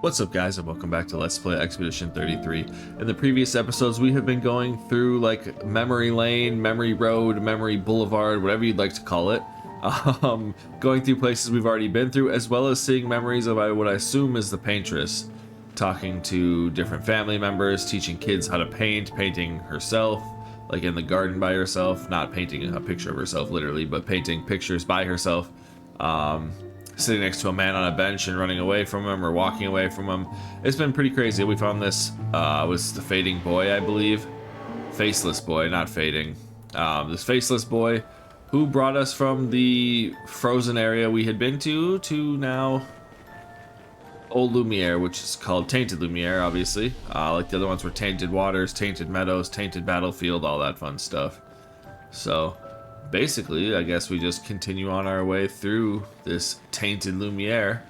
What's up guys, and welcome back to Let's Play Expedition 33. In the previous episodes we have been going through like memory lane, memory road, memory boulevard, whatever you'd like to call it. Going through places we've already been through, as well as seeing memories of what I assume is the Paintress. Talking to different family members, teaching kids how to paint, painting herself, like in the garden by herself, not painting a picture of herself literally, but painting pictures by herself. Sitting next to a man on a bench and running away from him or walking away from him. It's been pretty crazy. We found this, was the fading boy, I believe. Faceless boy, not fading. This faceless boy who brought us from the frozen area we had been to now Old Lumiere, which is called Tainted Lumiere, obviously. Like the other ones were Tainted Waters, Tainted Meadows, Tainted Battlefield, all that fun stuff. So basically, I guess we just continue on our way through this Tainted Lumiere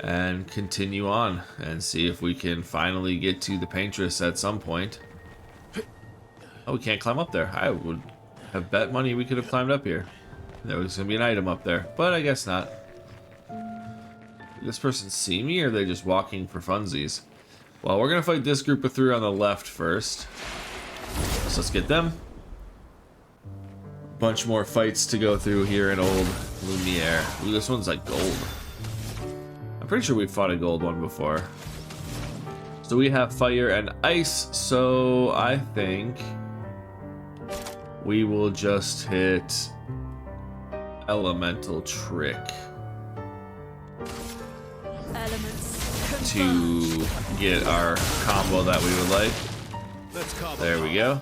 and continue on and see if we can finally get to the Paintress at some point. Oh, we can't climb up there. I would have bet money we could have climbed up here. There was going to be an item up there, but I guess not. Did this person see me, or are they just walking for funsies? Well, we're going to fight this group of three on the left first. So let's get them. Bunch more fights to go through here in Old Lumiere. Ooh, this one's like gold. I'm pretty sure we've fought a gold one before. So we have fire and ice, so I think we will just hit elemental trick to get our combo that we would like. There we go.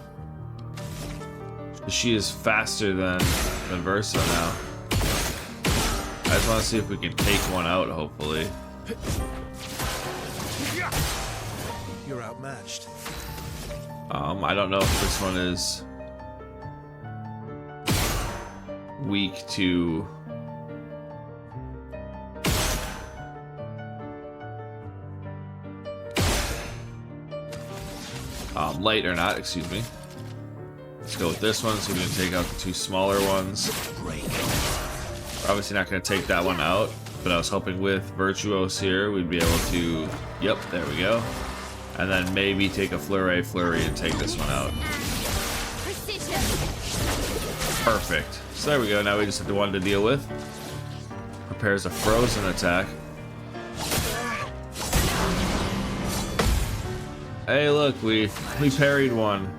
She is faster than Verso now. I just want to see if we can take one out, hopefully. You're outmatched. I don't know if this one is weak to light or not, excuse me. Let's go with this one, so we can take out the two smaller ones. We're obviously not going to take that one out, but I was hoping with Virtuos here we'd be able to, yep, there we go. And then maybe take a Flurry and take this one out. Perfect. So there we go, now we just have the one to deal with. Prepares a frozen attack. Hey look, we parried one.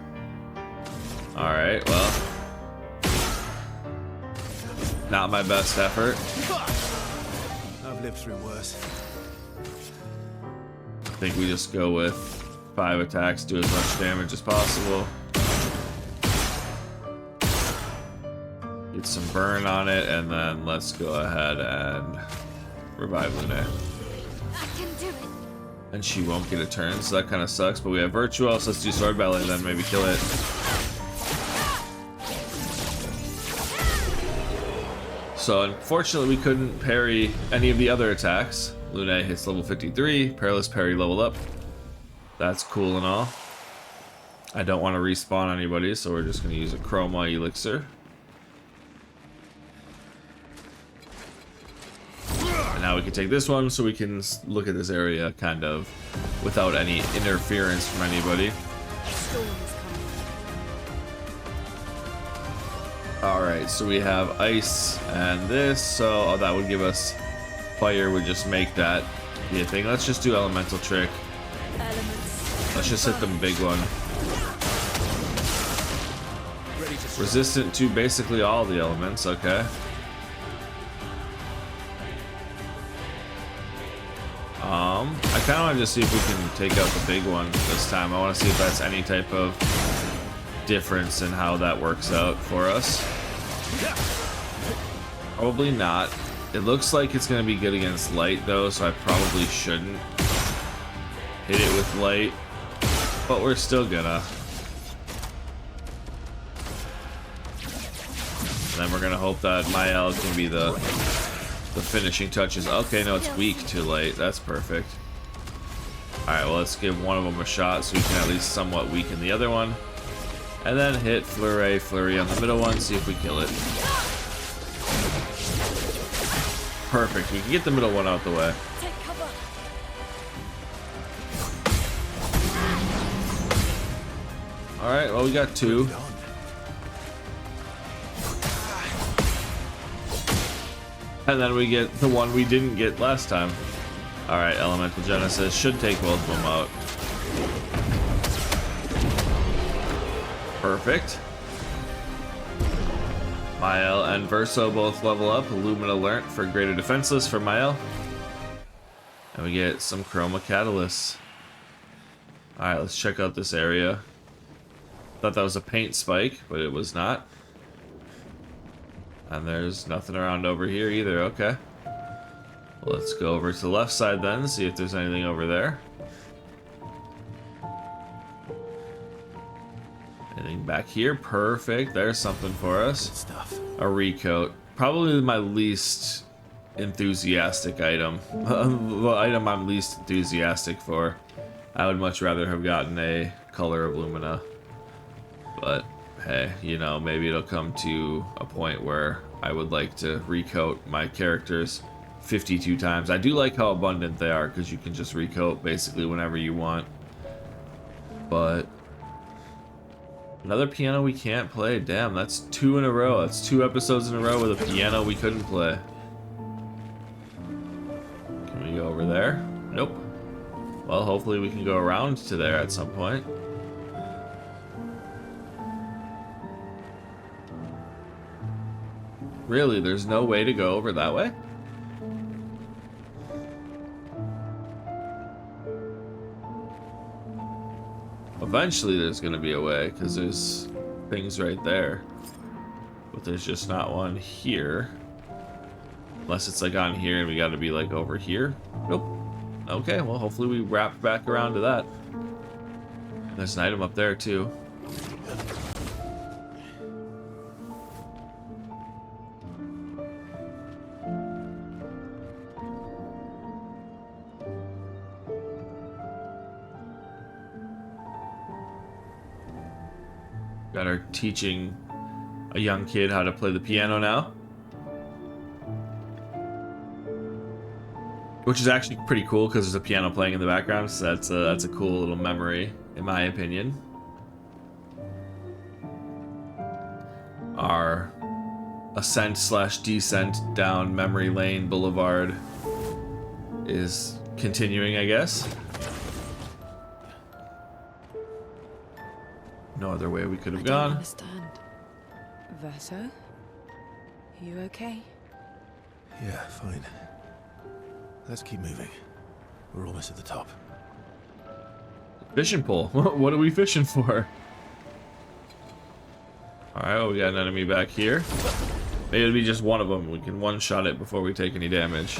Alright, well, not my best effort. I've lived through worse. I think we just go with 5 attacks, do as much damage as possible. Get some burn on it, and then let's go ahead and revive Lune. And she won't get a turn, so that kind of sucks, but we have Virtuos. Let's do Sword Ballet and then maybe kill it. So unfortunately we couldn't parry any of the other attacks. Lune hits level 53, Perilous Parry level up. That's cool and all. I don't want to respawn anybody, so we're just going to use a Chroma Elixir. And now we can take this one so we can look at this area kind of without any interference from anybody. Alright, so we have ice and this, so that would give us fire, would just make that be a thing. Let's just do elemental trick. Let's just hit the big one. Resistant to basically all the elements, okay. I kind of want to just see if we can take out the big one this time. I want to see if that's any type of difference in how that works out for us. Probably not. It looks like it's going to be good against light though, so I probably shouldn't hit it with light, but we're still gonna. And then we're gonna hope that Mael can be the finishing touches. Okay, no, it's weak to light. That's perfect. Alright, well, let's give one of them a shot so we can at least somewhat weaken the other one. And then hit Flurry on the middle one, see if we kill it. Perfect, we can get the middle one out the way. Alright, well we got 2. Moved on. And then we get the one we didn't get last time. Alright, Elemental Genesis should take both of them out. Perfect. Mael and Verso both level up. Lumina learnt for greater defenseless for Mael. And we get some Chroma Catalysts. Alright, let's check out this area. Thought that was a paint spike, but it was not. And there's nothing around over here either, okay. Well, let's go over to the left side then, see if there's anything over there. Anything back here? Perfect, there's something for us. Good stuff. A recoat. Probably my least enthusiastic item. The item I'm least enthusiastic for. I would much rather have gotten a Color of Lumina. But hey, you know, maybe it'll come to a point where I would like to recoat my characters 52 times. I do like how abundant they are because you can just recoat basically whenever you want. But another piano we can't play. Damn, that's 2 in a row. That's 2 episodes in a row with a piano we couldn't play. Can we go over there? Nope. Well, hopefully we can go around to there at some point. Really, there's no way to go over that way? Eventually there's gonna be a way, because there's things right there. But there's just not one here. Unless it's like on here and we gotta be like over here. Nope. Okay, well hopefully we wrap back around to that. There's an item up there too. Got her teaching a young kid how to play the piano now. Which is actually pretty cool because there's a piano playing in the background, so that's a cool little memory, in my opinion. Our ascent/descent down memory lane boulevard is continuing, I guess. No other way we could have I don't gone. understand. Verso? Are you okay? Yeah, fine. Let's keep moving. We're almost at the top. Fishing pole. What are we fishing for? Alright, well, we got an enemy back here. Maybe it'll be just one of them. We can one-shot it before we take any damage.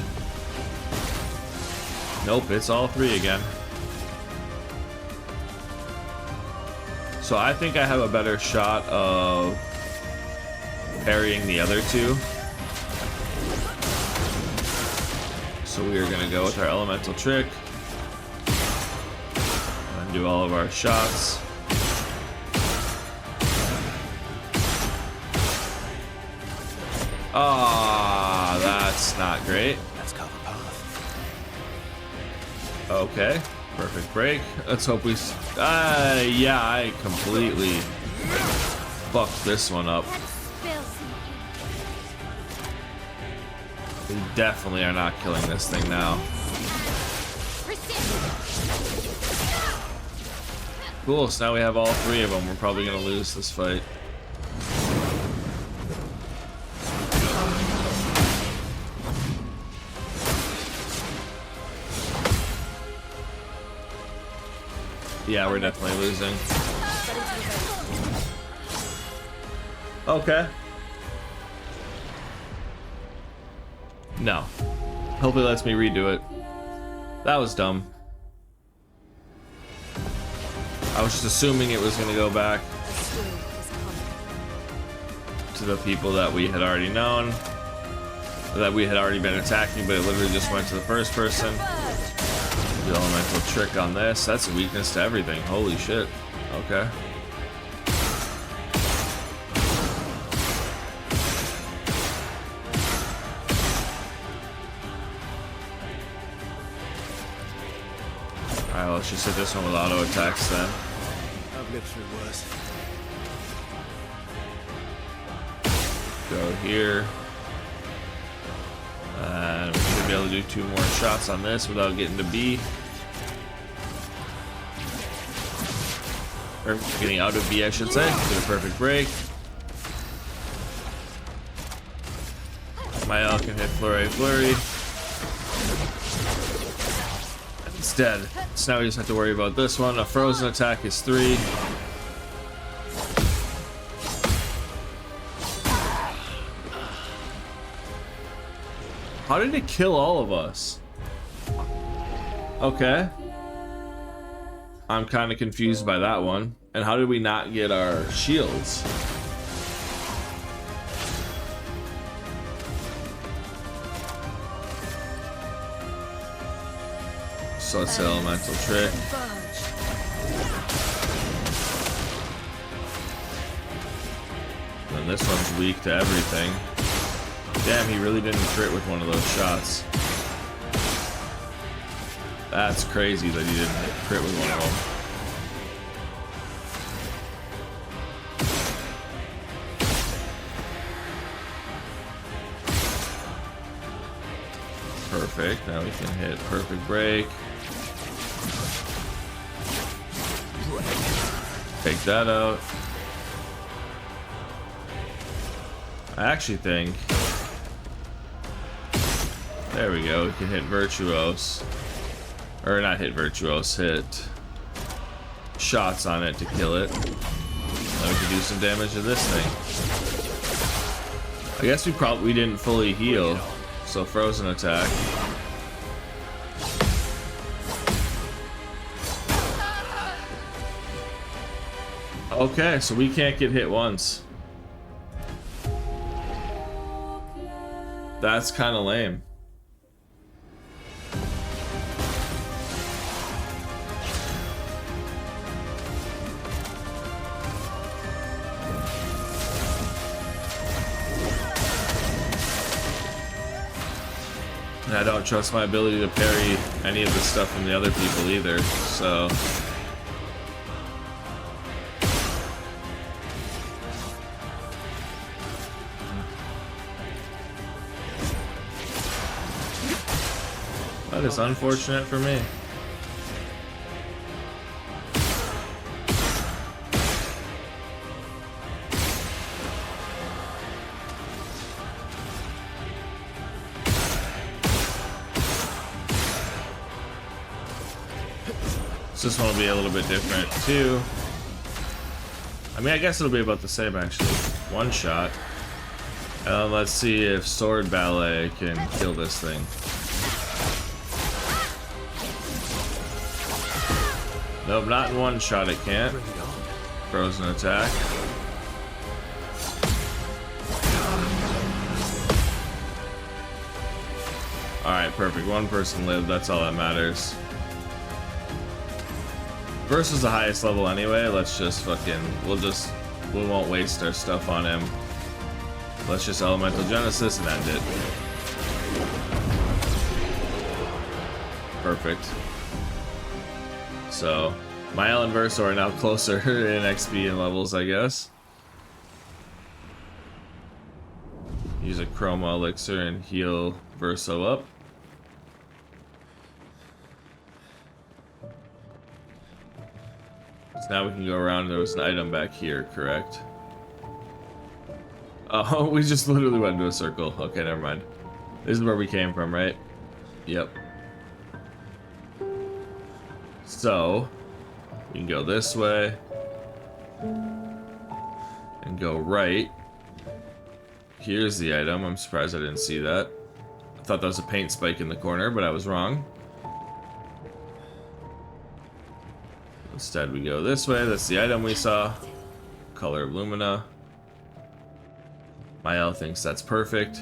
Nope, it's all 3 again. So I think I have a better shot of parrying the other 2. So we are going to go with our elemental trick and do all of our shots. Ah, that's not great. Let's cut the path. Okay, perfect break. Let's hope we... yeah, I completely fucked this one up. We definitely are not killing this thing now. Cool, so now we have all 3 of them. We're probably going to lose this fight. Yeah, we're definitely losing. Okay. No. Hopefully it lets me redo it. That was dumb. I was just assuming it was going to go back to the people that we had already known, that we had already been attacking, but it literally just went to the first person. The elemental trick on this. That's a weakness to everything. Holy shit. Okay. Alright, let's just hit this one with auto attacks then. Lived through worse. Go here. And we should be able to do 2 more shots on this without getting to B. Or getting out of B, I should say. Get a perfect break. Mael can hit Flurry. It's dead. So now we just have to worry about this one. A frozen attack is 3. How did it kill all of us? Okay. I'm kind of confused by that one. And how did we not get our shields? So let's say elemental trick. And this one's weak to everything. Damn, he really didn't crit with one of those shots. That's crazy that he didn't crit with one of them. Perfect. Now we can hit perfect break. Take that out. I actually think... There we go. We can hit Virtuos. Or not hit Virtuos, hit shots on it to kill it. Then we can do some damage to this thing. I guess we didn't fully heal. So frozen attack. Okay, so we can't get hit once. That's kind of lame. And I don't trust my ability to parry any of the stuff from the other people either, so... That is unfortunate for me. So this one will be a little bit different too. I mean, I guess it'll be about the same actually. One shot. Let's see if Sword Ballet can kill this thing. Nope, not in one shot it can't. Frozen attack. Alright, perfect. One person lived, that's all that matters. Verso's the highest level anyway, let's just fucking... We won't waste our stuff on him. Let's just Elemental Genesis and end it. Perfect. So, Mael and Verso are now closer in XP and levels, I guess. Use a Chroma Elixir and heal Verso up. So now we can go around. There was an item back here, correct? Oh, we just literally went into a circle. Okay, never mind. This is where we came from, right? Yep. So, we can go this way and go right. Here's the item. I'm surprised I didn't see that. I thought that was a paint spike in the corner, but I was wrong. Instead, we go this way. That's the item we saw. Color of Lumina. Mael thinks that's perfect.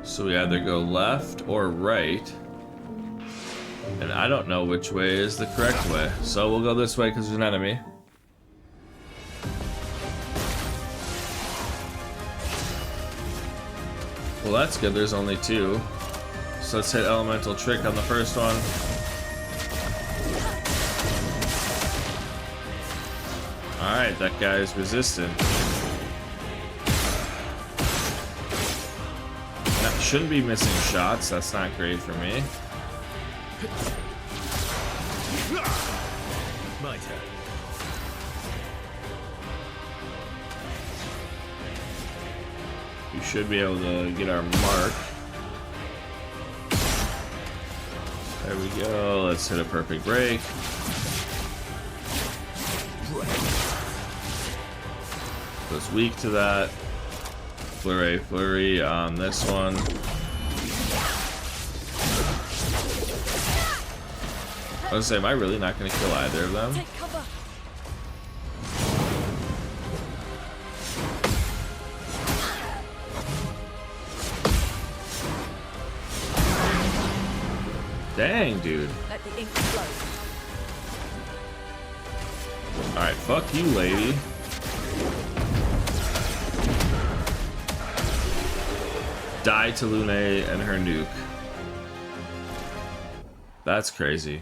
So we either go left or right. And I don't know which way is the correct way. So we'll go this way because there's an enemy. Well, that's good. There's only 2. So let's hit Elemental Trick on the first one. Alright, that guy's resistant. That shouldn't be missing shots. That's not great for me. My turn. We should be able to get our mark. There we go. Let's hit a perfect break. Was weak to that. Flurry on this one. I was gonna say, am I really not gonna kill either of them? Take cover. Dang, dude. Let the ink flow. Alright, fuck you, lady. Die to Lune and her nuke. That's crazy.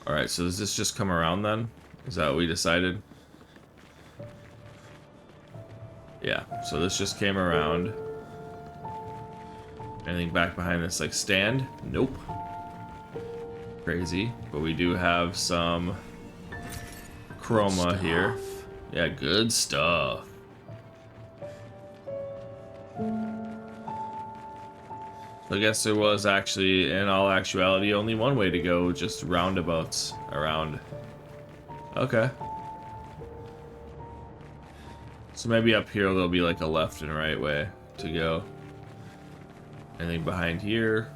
Alright, so does this just come around then? Is that what we decided? Yeah, so this just came around. Anything back behind this, like, stand? Nope. Crazy. But we do have some chroma here. Yeah, good stuff. So I guess there was actually, in all actuality, only one way to go, just roundabouts around. Okay. So maybe up here there'll be like a left and right way to go. Anything behind here?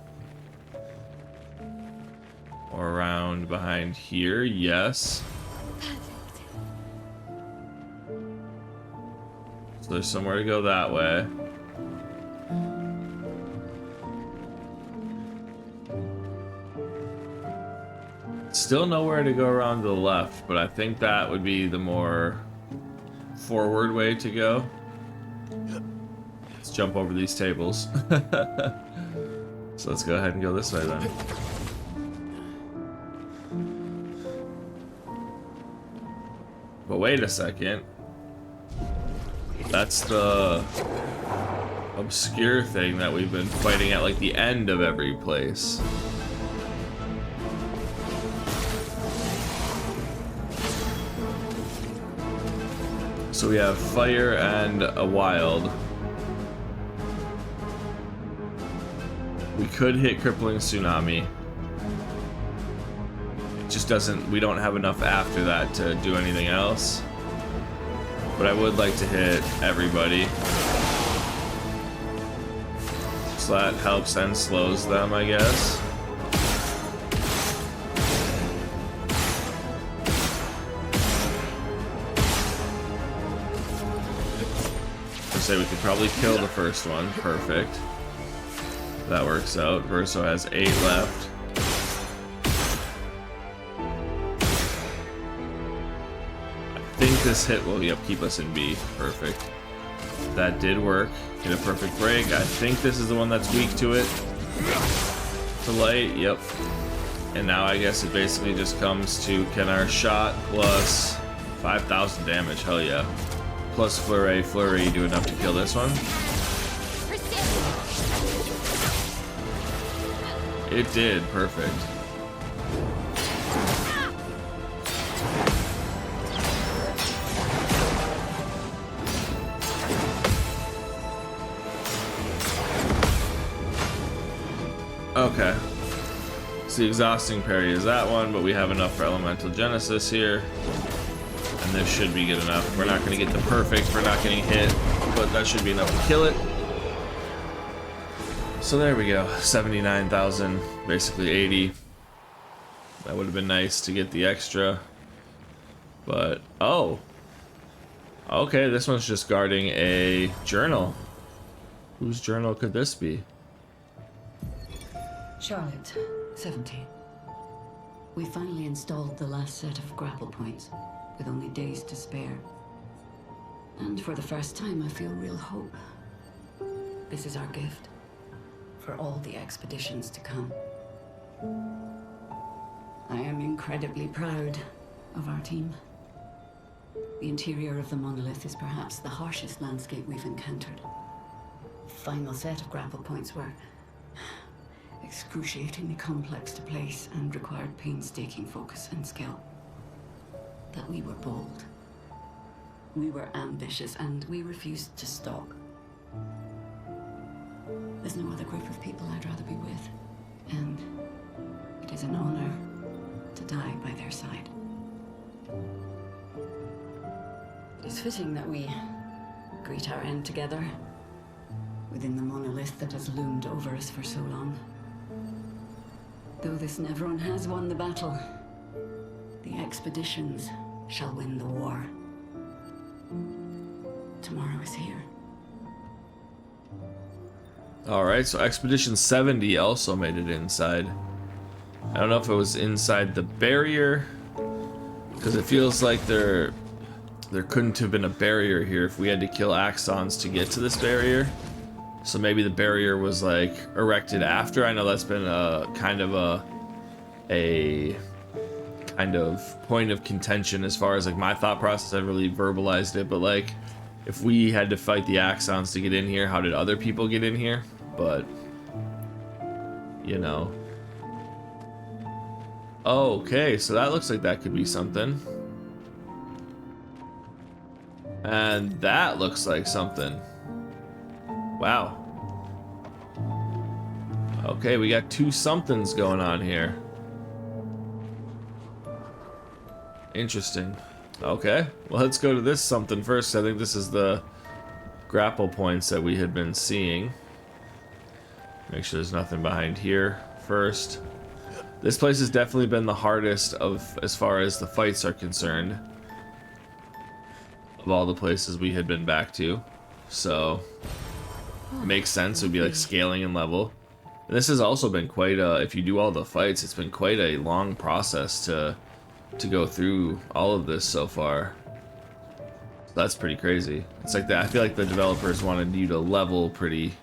Or around behind here? Yes. So there's somewhere to go that way. Still nowhere to go around to the left, but I think that would be the more forward way to go. Let's jump over these tables. So let's go ahead and go this way then. But wait a second. That's the obscure thing that we've been fighting at like the end of every place. So we have fire and a wild. We could hit crippling tsunami. It just doesn't, we don't have enough after that to do anything else. But I would like to hit everybody. So that helps and slows them, I guess. I say we could probably kill the first one. Perfect. That works out. Verso has 8 left. I think this hit will keep us in B. Perfect. That did work. Get a perfect break. I think this is the one that's weak to it. To light, yep. And now I guess it basically just comes to, can our shot plus 5,000 damage, hell yeah. Plus flurry do enough to kill this one? It did, perfect. Okay. So the exhausting parry is that one, but we have enough for elemental genesis here. And this should be good enough. We're not going to get the perfect for not getting hit, but that should be enough to kill it. So there we go, 79,000, basically 80. That would have been nice to get the extra. But, oh. Okay, this one's just guarding a journal. Whose journal could this be? Charlotte, 17. We finally installed the last set of grapple points, with only days to spare. And for the first time, I feel real hope. This is our gift for all the expeditions to come. I am incredibly proud of our team. The interior of the monolith is perhaps the harshest landscape we've encountered. The final set of grapple points were excruciatingly complex to place and required painstaking focus and skill. But we were bold. We were ambitious, and we refused to stop. There's no other group of people I'd rather be with, and it is an honor to die by their side. It is fitting that we greet our end together within the monolith that has loomed over us for so long. Though this Nevron has won the battle, the expeditions shall win the war. Tomorrow is here. Alright, so Expedition 70 also made it inside. I don't know if it was inside the barrier, because it feels like there couldn't have been a barrier here if we had to kill Axons to get to this barrier. So maybe the barrier was like erected after. I know that's been a kind of point of contention as far as like my thought process. I really verbalized it, but like if we had to fight the Axons to get in here, how did other people get in here? But you know. Okay, so that looks like that could be something. And that looks like something. Wow. Okay, we got two somethings going on here. Interesting. Okay, well, let's go to this something first. I think this is the grapple points that we had been seeing. Make sure there's nothing behind here first. This place has definitely been the hardest of as far as the fights are concerned, of all the places we had been back to. So it makes sense. It would be like scaling in level. And this has also been quite a, if you do all the fights, it's been quite a long process to go through all of this so far. That's pretty crazy. It's like that. I feel like the developers wanted you to level pretty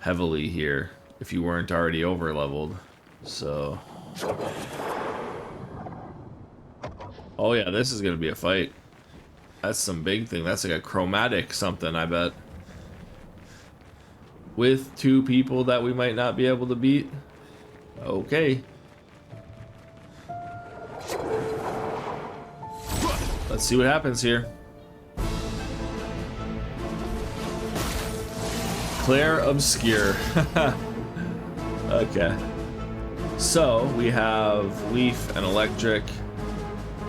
heavily here if you weren't already over leveled. So oh yeah, this is gonna be a fight. That's some big thing. That's like a chromatic something, I bet. With two people that we might not be able to beat. Okay. Let's see what happens here. Clair Obscur. Okay. So we have Leaf and Electric.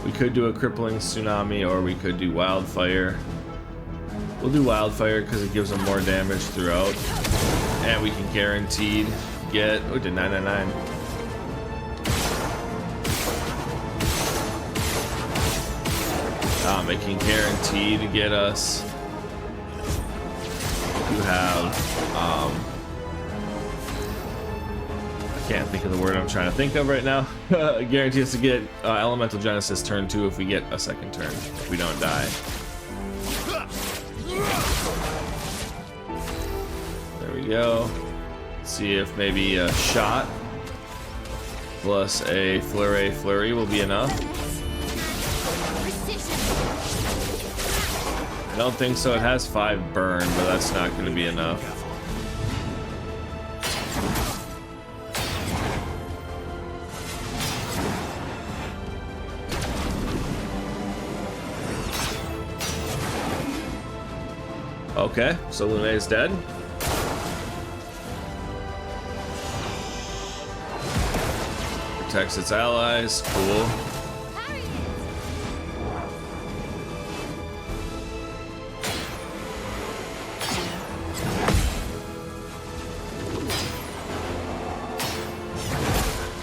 We could do a crippling tsunami, or we could do wildfire. We'll do wildfire because it gives them more damage throughout, and we can guaranteed get. Oh, did 999. It can guarantee to get us. You have. I can't think of the word I'm trying to think of right now. Guarantee us to get Elemental Genesis turn 2 if we get a second turn, if we don't die. There we go. Let's see if maybe a shot plus a flurry will be enough. I don't think so. It has 5 burn, but that's not going to be enough. Okay, so Lune is dead. Protects its allies. Cool.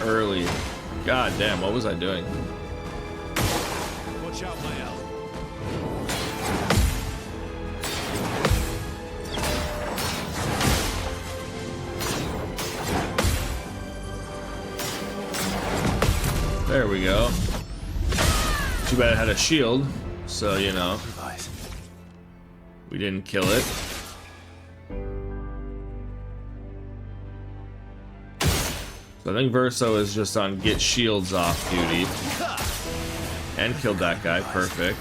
Early. God damn, what was I doing? Watch out, my Al. There we go. Too bad it had a shield, so you know. We didn't kill it. So I think Verso is just on get shields off duty. And killed that guy. Perfect.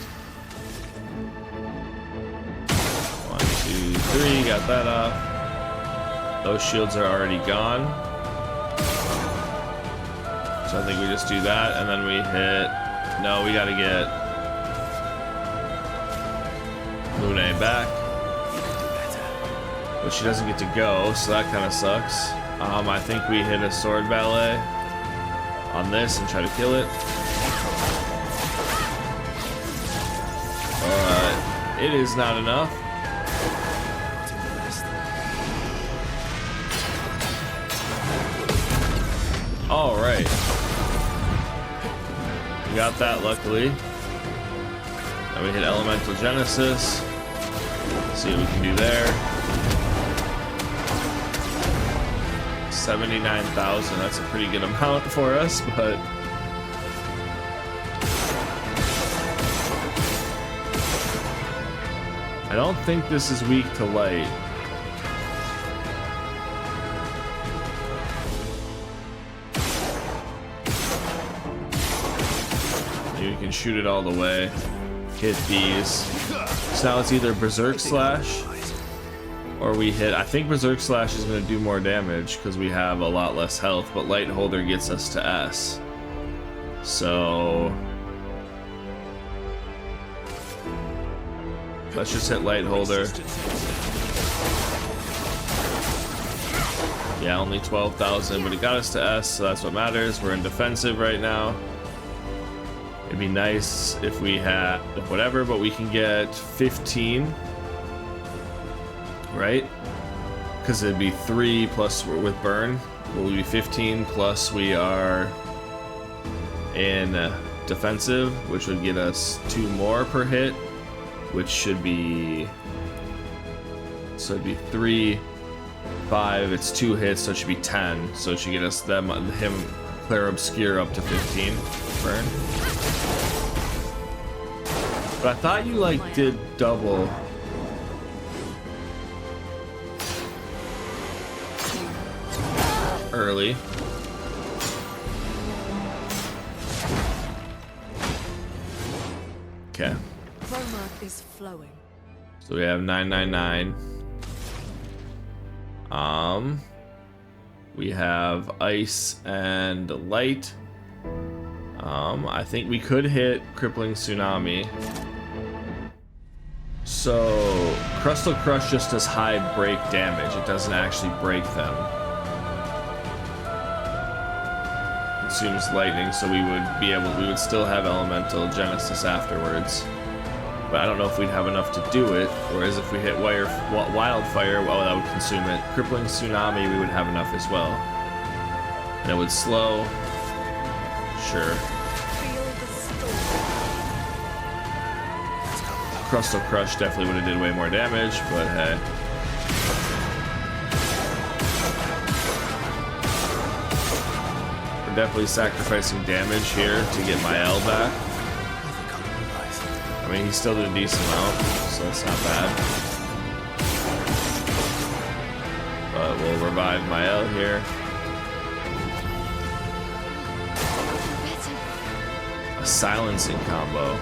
1, 2, 3. Got that off. Those shields are already gone. So I think we just do that, and then we hit... No, we gotta get Lune back. But she doesn't get to go, so that kind of sucks. I think we hit a sword ballet on this and try to kill it. It is not enough. All right. We got that, luckily. Then we hit Elemental Genesis. See what we can do there. 79,000. That's a pretty good amount for us, but... I don't think this is weak to light. Maybe we can shoot it all the way. Hit these. So now it's either Berserk Slash or we hit... I think Berserk Slash is going to do more damage because we have a lot less health, but Light Holder gets us to S. So... let's just hit Light Holder. Yeah, only 12,000, but it got us to S, so that's what matters. We're in defensive right now. It'd be nice if we had whatever, but we can get 15, right? Because it'd be 3 plus with burn. Will be 15 plus we are in defensive, which would get us 2 more per hit. Which should be, so it'd be 3, 5, it's 2 hits, so it should be 10. So it should get us him, Clair Obscur up to 15 burn. But I thought you like did double. Early. Okay. Chroma is flowing. So we have 999. We have ice and light. I think we could hit crippling tsunami. So Crustal Crush just does high break damage. It doesn't actually break them. Consumes lightning, so we would still have Elemental Genesis afterwards. But I don't know if we'd have enough to do it. Whereas if we hit Wildfire, well, that would consume it. Crippling Tsunami, we would have enough as well. And it would slow. Sure. Crustal Crush definitely would have did way more damage, but hey. We're definitely sacrificing damage here to get my L back. I mean, he still did a decent amount, so that's not bad. But we'll revive my L here. A silencing combo.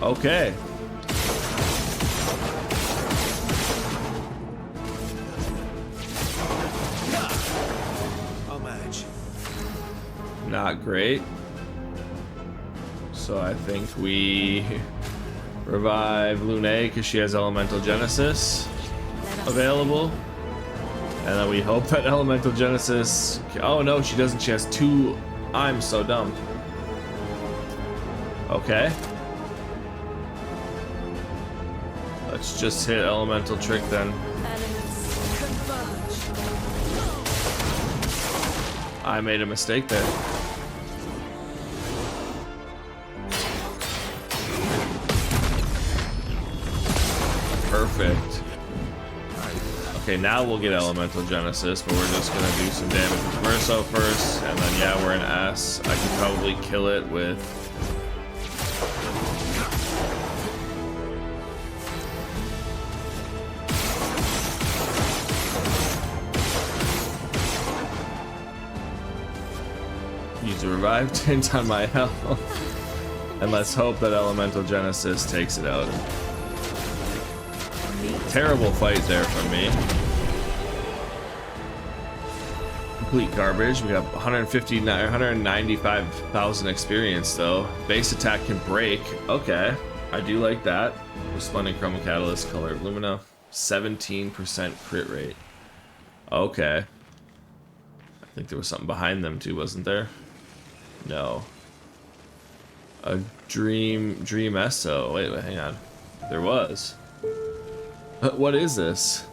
Okay. Not great. So I think we revive Lune because she has Elemental Genesis available. And then we hope that Elemental Genesis... oh no, she doesn't. She has 2... I'm so dumb. Okay. Let's just hit Elemental Trick then. I made a mistake there. Perfect. Okay, now we'll get Elemental Genesis, but we're just gonna do some damage with Verso first, and then yeah, we're in S. I could probably kill it with... use a Revive Tint on my health. And let's hope that Elemental Genesis takes it out. Terrible fight there from me. Complete garbage. We got 195,000 experience though. Base attack can break. Okay, I do like that. Resplendent Chroma Catalyst, Color of Lumina. 17% crit rate. Okay. I think there was something behind them too, wasn't there? No. A Dream Esso. Wait, hang on. There was. What is this?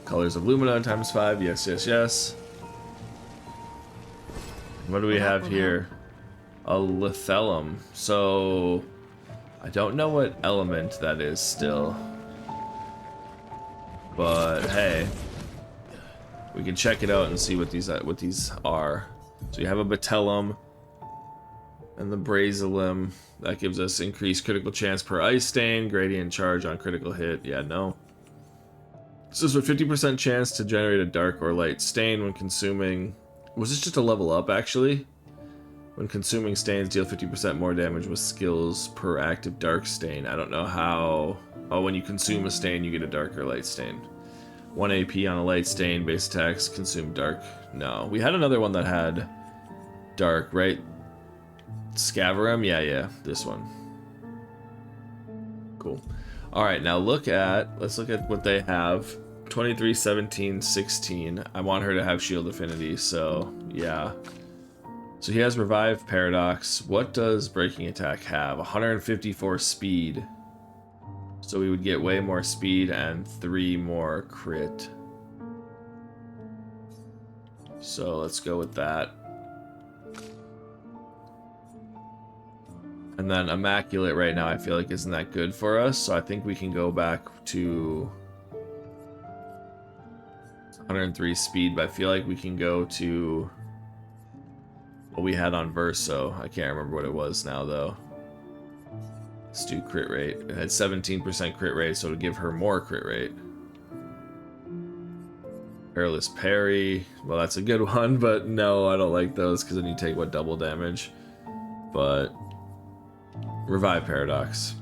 Colors of Lumina times 5. Yes, yes, yes. What do we have here? A Lithellum. So I don't know what element that is still. But hey, we can check it out and see what these are. So you have a Batellum and the Brazilim. That gives us increased critical chance per ice stain, gradient charge on critical hit. Yeah, no. This is a 50% chance to generate a dark or light stain when consuming... Was this just a level up, actually? When consuming stains, deal 50% more damage with skills per active dark stain. I don't know how... Oh, when you consume a stain, you get a dark or light stain. 1 AP on a light stain, base attacks, consume dark. No. We had another one that had dark, right? Scaverum? Yeah, this one. Cool. Alright, now let's look at what they have. 23, 17, 16. I want her to have shield affinity, so yeah. So he has Revive Paradox. What does Breaking Attack have? 154 speed. So we would get way more speed and 3 more crit. So let's go with that. And then Immaculate right now I feel like isn't that good for us, so I think we can go back to 103 speed, but I feel like we can go to what we had on Verso. I can't remember what it was now though. Let's do crit rate. It had 17% crit rate, so to give her more crit rate. Perilous Parry. Well, that's a good one, but no, I don't like those because then you take what, double damage. But Revive Paradox.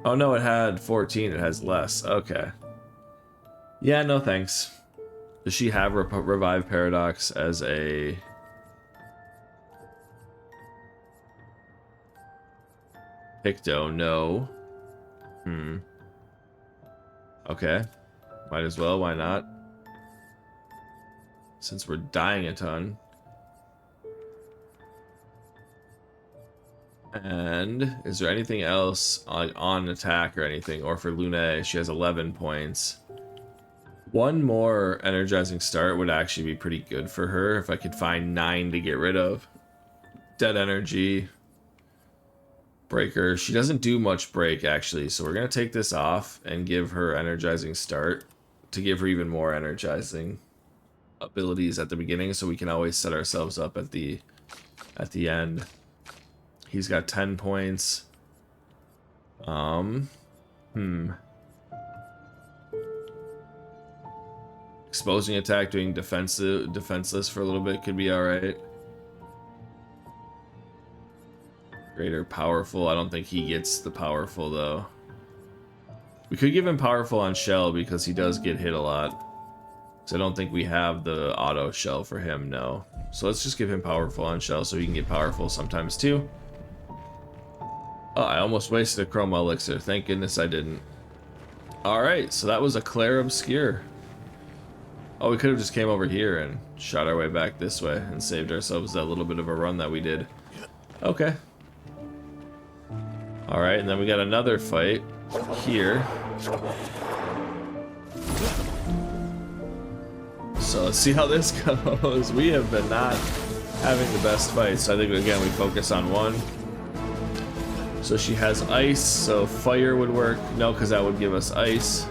Oh no, it had 14. It has less. Okay. Yeah, no thanks. Does she have Revive Paradox as a... Picto? No. Okay. Might as well, why not? Since we're dying a ton. And is there anything else on attack or anything? Or for Lune, she has 11 points. One more energizing start would actually be pretty good for her if I could find 9 to get rid of. Dead energy. Breaker. She doesn't do much break actually, so we're gonna take this off and give her energizing start to give her even more energizing abilities at the beginning, so we can always set ourselves up at the end. He's got 10 points. Exposing attack, doing defenseless for a little bit could be alright. Greater powerful. I don't think he gets the powerful though. We could give him powerful on shell because he does get hit a lot. So I don't think we have the auto shell for him, no. So let's just give him powerful on shell so he can get powerful sometimes too. Oh, I almost wasted a chroma elixir. Thank goodness I didn't. Alright, so that was a Clair Obscur. Oh, we could have just came over here and shot our way back this way and saved ourselves that little bit of a run that we did. Okay. Alright, and then we got another fight here. So let's see how this goes. We have been not having the best fights. So I think, again, we focus on one. So she has ice, so fire would work. No, because that would give us ice.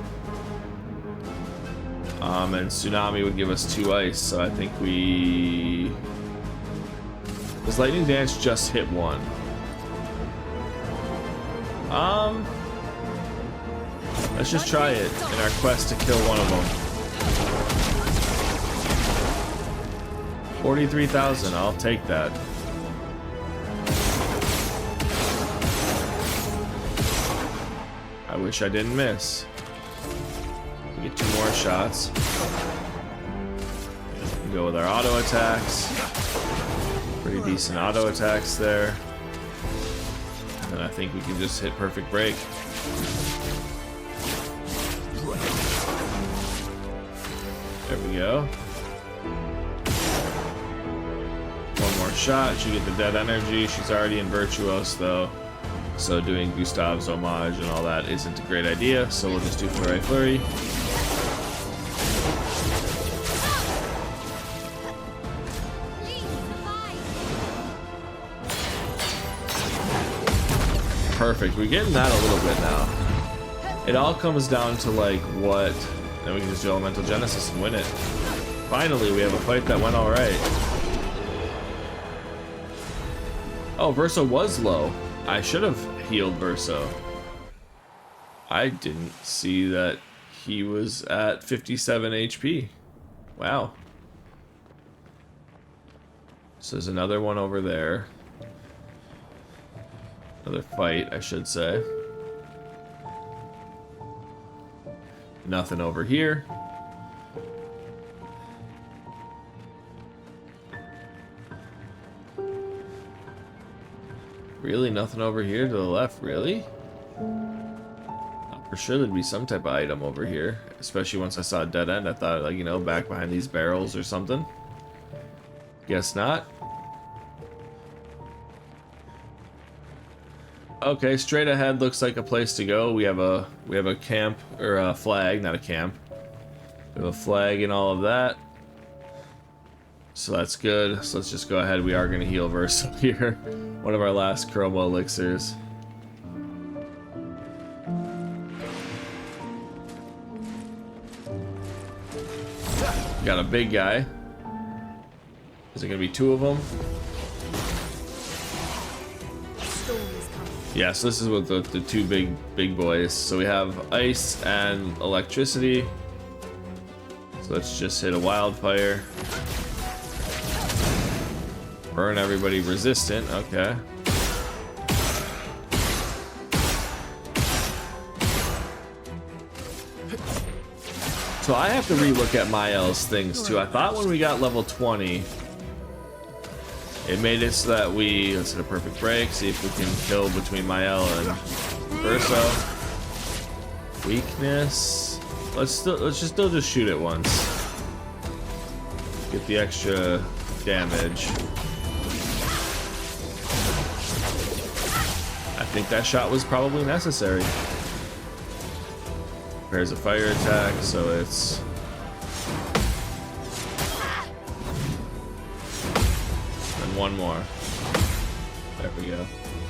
And Tsunami would give us 2 ice, so I think we... Does Lightning Dance just hit 1? Let's just try it in our quest to kill one of them. 43,000, I'll take that. I wish I didn't miss. We get 2 more shots. We go with our auto attacks. Pretty decent auto attacks there. And I think we can just hit perfect break. There we go. One more shot. She get the dead energy. She's already in Virtuos though. So doing Gustav's homage and all that isn't a great idea. So we'll just do Flurry Flurry. Perfect. We're getting that a little bit now. It all comes down to like what. Then we can just do Elemental Genesis and win it. Finally, we have a fight that went alright. Oh, Verso was low. I should have healed Verso. I didn't see that he was at 57 HP. Wow. So there's another one over there. Another fight, I should say. Nothing over here. Really? Nothing over here to the left? Really? For sure there'd be some type of item over here. Especially once I saw a dead end. I thought, like, you know, back behind these barrels or something. Guess not. Okay, straight ahead looks like a place to go. We have a camp, or a flag, not a camp. We have a flag and all of that. So that's good. So let's just go ahead. We are going to heal Verso here. One of our last Chroma elixirs. Got a big guy. Is it going to be 2 of them? Yeah, so this is with the 2 big boys. So we have ice and electricity. So let's just hit a wildfire. Burn everybody resistant, okay. So I have to relook at Mael's things too. I thought when we got level 20, it made it so that we, let's hit a perfect break, see if we can kill between Mael and Verso. Weakness. Let's just still just shoot it once. Get the extra damage. I think that shot was probably necessary. There's a fire attack, so it's... And one more. There we go.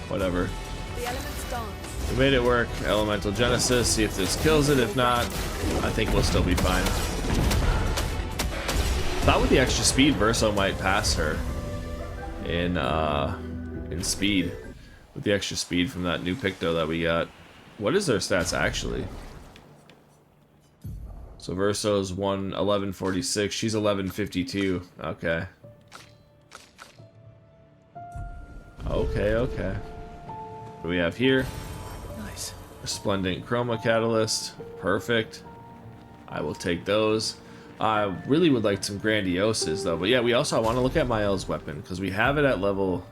Whatever. The elements dance. We made it work. Elemental Genesis, see if this kills it. If not, I think we'll still be fine. Thought with the extra speed, Verso might pass her in speed. With the extra speed from that new Picto that we got. What is their stats actually? So Verso's 1146. She's 1152. Okay. Okay. What do we have here? Nice. Resplendent Chroma Catalyst. Perfect. I will take those. I really would like some Grandioses though. But yeah, I want to look at Mael's weapon because we have it at level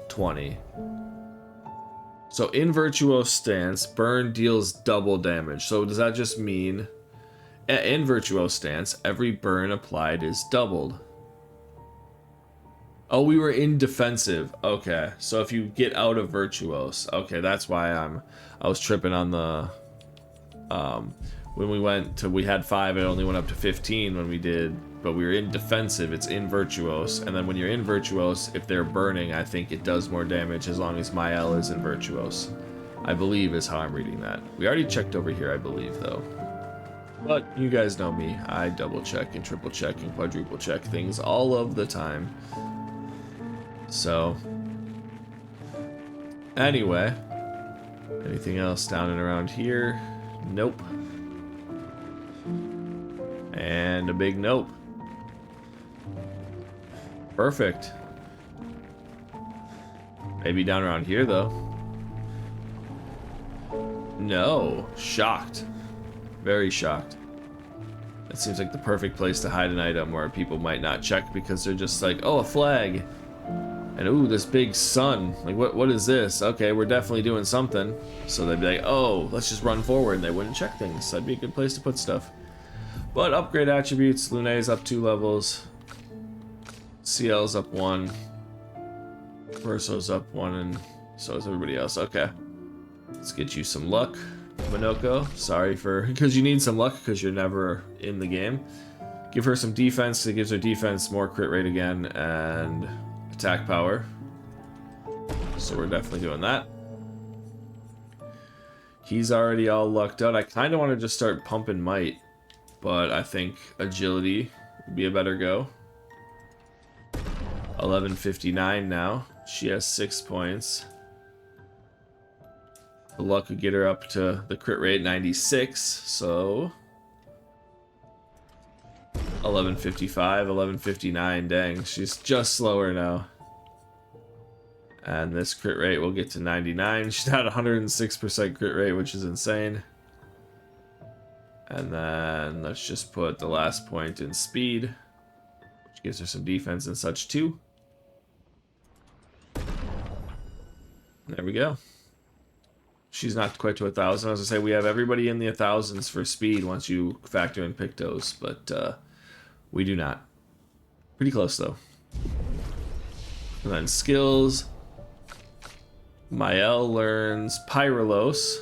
20. So in Virtuos stance, burn deals double damage. So does that just mean in Virtuos stance, every burn applied is doubled? Oh, we were in defensive. Okay, so if you get out of Virtuos, okay, that's why I was tripping on the when we had 5, it only went up to 15 when we did, but we were in defensive, it's in Virtuos, and then when you're in Virtuos, if they're burning, I think it does more damage as long as Mael is in Virtuos. I believe is how I'm reading that. We already checked over here, I believe, though. But you guys know me. I double check and triple check and quadruple check things all of the time. So, anyway, anything else down and around here? Nope. And a big nope. Perfect. Maybe down around here, though. No. Shocked. Very shocked. It seems like the perfect place to hide an item where people might not check because they're just like, oh, a flag. And ooh, this big sun. Like, what is this? Okay, we're definitely doing something. So they'd be like, oh, let's just run forward, and they wouldn't check things. That'd be a good place to put stuff. But upgrade attributes, Lune's up 2 levels. CL's up 1. Verso's up 1, and so is everybody else. Okay. Let's get you some luck, Minoko. Sorry for... because you need some luck because you're never in the game. Give her some defense. It gives her defense more crit rate again, and attack power. So we're definitely doing that. He's already all lucked out. I kind of want to just start pumping might, but I think agility would be a better go. 1159 now. She has 6 points. The luck would get her up to the crit rate 96, so 1155, 1159, dang, she's just slower now. And this crit rate will get to 99. She's at 106% crit rate, which is insane. And then let's just put the last point in speed, which gives her some defense and such too. There we go. She's not quite to 1,000. I was gonna say we have everybody in the 1,000s for speed once you factor in Pictos, but we do not. Pretty close though. And then skills. Mael learns Pyrolos.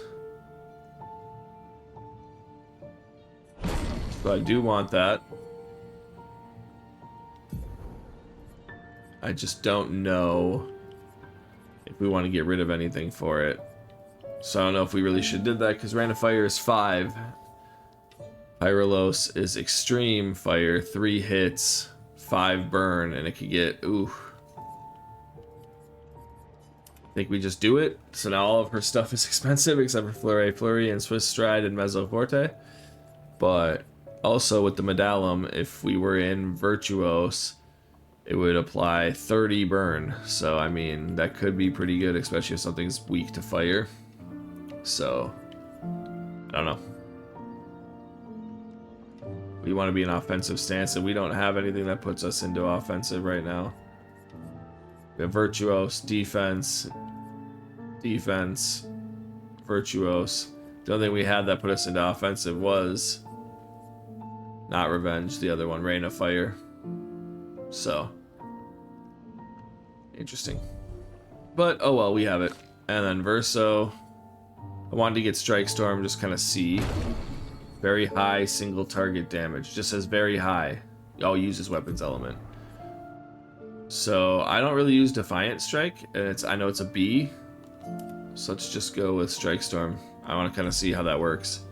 So I do want that. I just don't know if we want to get rid of anything for it. So I don't know if we really should did that because Rain of Fire is 5. Pyrolos is Extreme Fire, 3 hits, 5 burn, and it could get, ooh. I think we just do it. So now all of her stuff is expensive except for Flurry and Swiss Stride and Mezzo Forte. But also with the Medallum, if we were in Virtuos, it would apply 30 burn. So I mean, that could be pretty good, especially if something's weak to fire. So, I don't know. We want to be an offensive stance, and we don't have anything that puts us into offensive right now. We have Virtuos, defense, Virtuos. The only thing we had that put us into offensive was not Revenge, the other one, Rain of Fire. So, interesting. But, oh well, we have it. And then Verso. I wanted to get Strike Storm, just kind of see. Very high single target damage. Just says very high. I'll use his weapons element. So I don't really use Defiant Strike, and I know it's a B. So let's just go with Strike Storm. I want to kind of see how that works.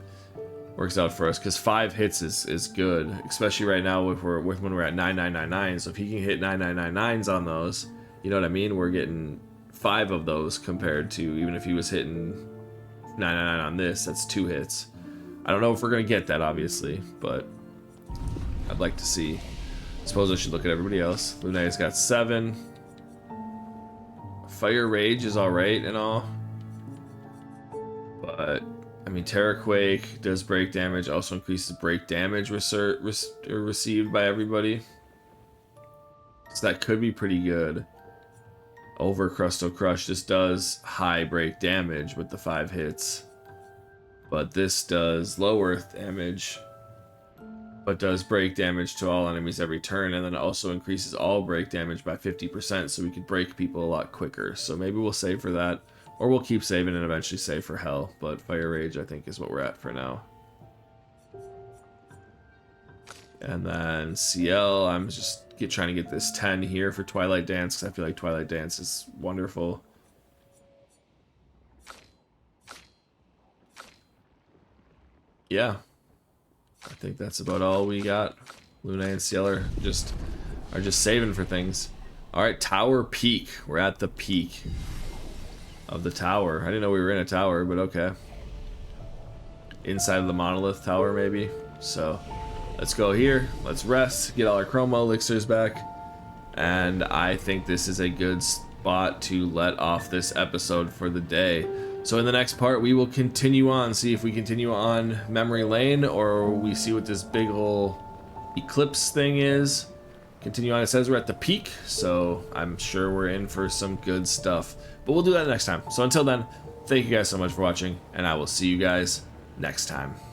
Works out for us, because 5 hits is good, especially right now when we're at 9999. So if he can hit 9999s on those, you know what I mean? We're getting 5 of those compared to even if he was hitting 999 on this, that's 2 hits. I don't know if we're gonna get that, obviously, but I'd like to see. I suppose I should look at everybody else. Lune's got 7. Fire Rage is alright and all, but I mean, Terraquake does break damage, also increases break damage received by everybody, so that could be pretty good. Over Crusto Crush, this does high break damage with the 5 hits, but this does low earth damage, but does break damage to all enemies every turn, and then it also increases all break damage by 50%, so we could break people a lot quicker. So maybe we'll save for that, or we'll keep saving and eventually save for Hell, but Fire Rage I think is what we're at for now. And then CL, I'm just trying to get this 10 here for Twilight Dance, because I feel like Twilight Dance is wonderful. Yeah. I think that's about all we got. Luna and Ciel are just saving for things. Alright, Tower Peak. We're at the peak of the tower. I didn't know we were in a tower, but okay. Inside of the monolith tower, maybe. So, let's go here. Let's rest. Get all our chroma elixirs back. And I think this is a good spot to let off this episode for the day. So in the next part, we will continue on, see if we continue on memory lane, or we see what this big ol' eclipse thing is. Continue on. It says we're at the peak, so I'm sure we're in for some good stuff. But we'll do that next time. So until then, thank you guys so much for watching, and I will see you guys next time.